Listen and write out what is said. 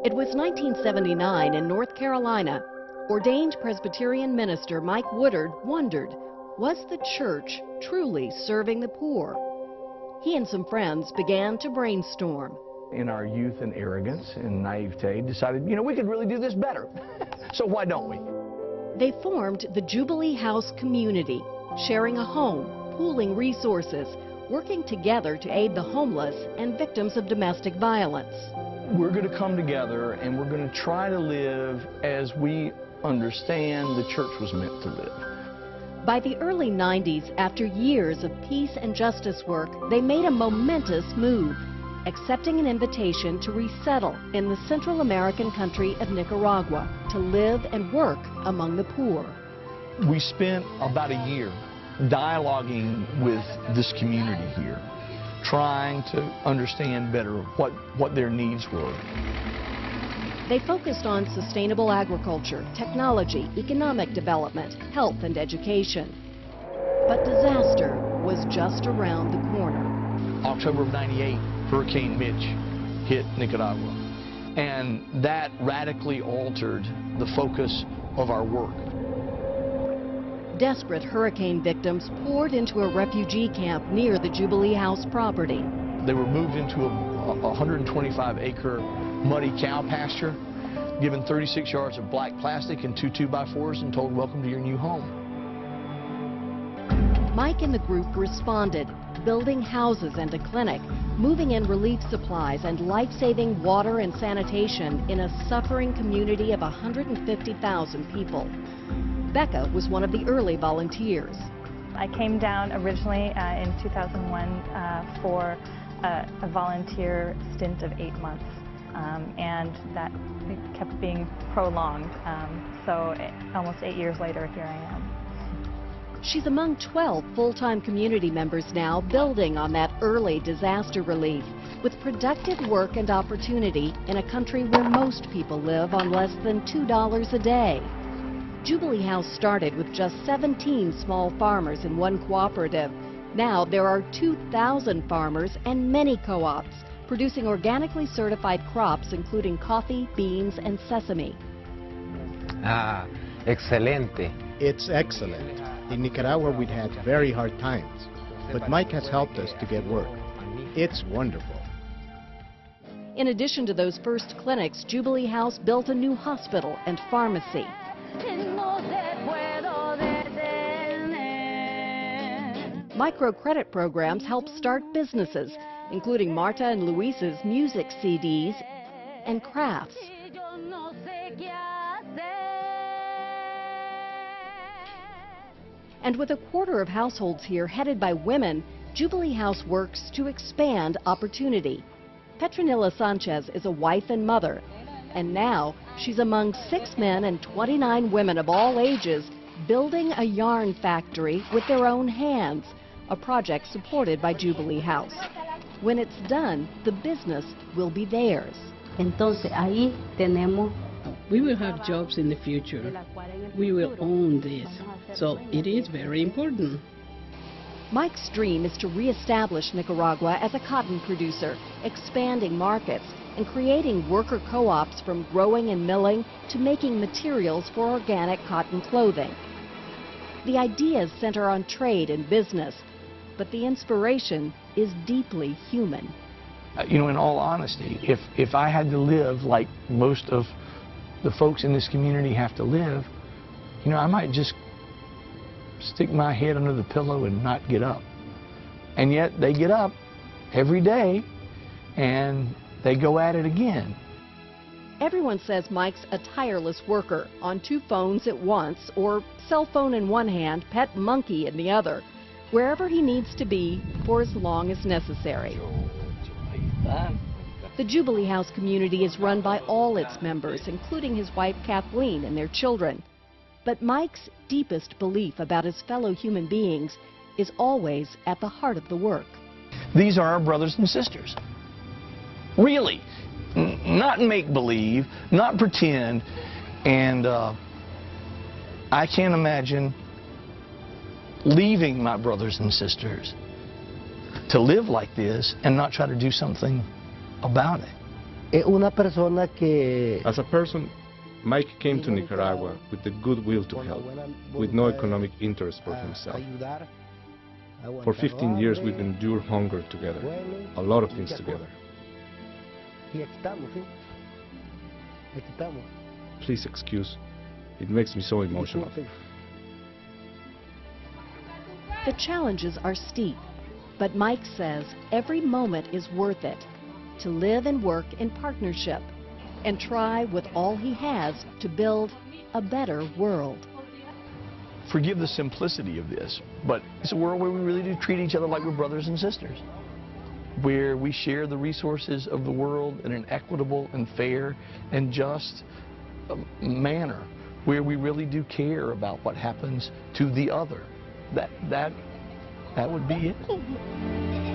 It was 1979 in North Carolina. Ordained Presbyterian minister Mike Woodard wondered, was the church truly serving the poor? He and some friends began to brainstorm. In our youth and arrogance and naivete, decided, we could really do this better. So why don't we? They formed the Jubilee House community, sharing a home, pooling resources, working together to aid the homeless and victims of domestic violence. We're going to come together and we're going to try to live as we understand the church was meant to live. By the early 90s, after years of peace and justice work, they made a momentous move, accepting an invitation to resettle in the Central American country of Nicaragua to live and work among the poor. We spent about a year dialoguing with this community here, trying to understand better what their needs were. They focused on sustainable agriculture, technology, economic development, health and education. But disaster was just around the corner. October of '98, Hurricane Mitch hit Nicaragua, and that radically altered the focus of our work. Desperate hurricane victims poured into a refugee camp near the Jubilee House property. They were moved into a 125-acre muddy cow pasture, given 36 yards of black plastic and 2 2x4s, and told, welcome to your new home. Mike and the group responded, building houses and a clinic, moving in relief supplies and life-saving water and sanitation in a suffering community of 150,000 people. Becca was one of the early volunteers. I came down originally in 2001 for a volunteer stint of 8 months, and that kept being prolonged. So almost 8 years later, here I am. She's among 12 full-time community members now, building on that early disaster relief with productive work and opportunity in a country where most people live on less than $2 a day. Jubilee House started with just 17 small farmers in one cooperative. Now there are 2,000 farmers and many co-ops producing organically certified crops including coffee, beans, and sesame. Excelente. It's excellent. In Nicaragua, we'd had very hard times, but Mike has helped us to get work. It's wonderful. In addition to those first clinics, Jubilee House built a new hospital and pharmacy. Microcredit programs help start businesses, including Marta and Luis's music CDs and crafts. And with a quarter of households here headed by women, Jubilee House works to expand opportunity. Petronila Sanchez is a wife and mother, and now she's among 6 men and 29 women of all ages building a yarn factory with their own hands, a project supported by Jubilee House. When it's done, the business will be theirs. Entonces ahí tenemos. We will have jobs in the future. We will own this. So it is very important. Mike's dream is to reestablish Nicaragua as a cotton producer, expanding markets and creating worker co-ops from growing and milling to making materials for organic cotton clothing. The ideas center on trade and business, but the inspiration is deeply human. In all honesty, if I had to live like most of the folks in this community have to live, I might just stick my head under the pillow and not get up. And yet they get up every day and they go at it again. Everyone says Mike's a tireless worker, on 2 phones at once, or cell phone in one hand, pet monkey in the other, wherever he needs to be for as long as necessary. The Jubilee House community is run by all its members, including his wife Kathleen and their children. But Mike's deepest belief about his fellow human beings is always at the heart of the work. These are our brothers and sisters. Really. Not make-believe, not pretend. And I can't imagine leaving my brothers and sisters to live like this and not try to do something about it. una persona que... As a person, Mike came to Nicaragua with the goodwill to help, with no economic interest for himself. For 15 years we've endured hunger together, a lot of things together. Please excuse, it makes me so emotional. The challenges are steep, but Mike says every moment is worth it to live and work in partnership and try with all he has to build a better world. Forgive the simplicity of this, but it's a world where we really do treat each other like we're brothers and sisters, where we share the resources of the world in an equitable and fair and just manner, where we really do care about what happens to the other. That would be it.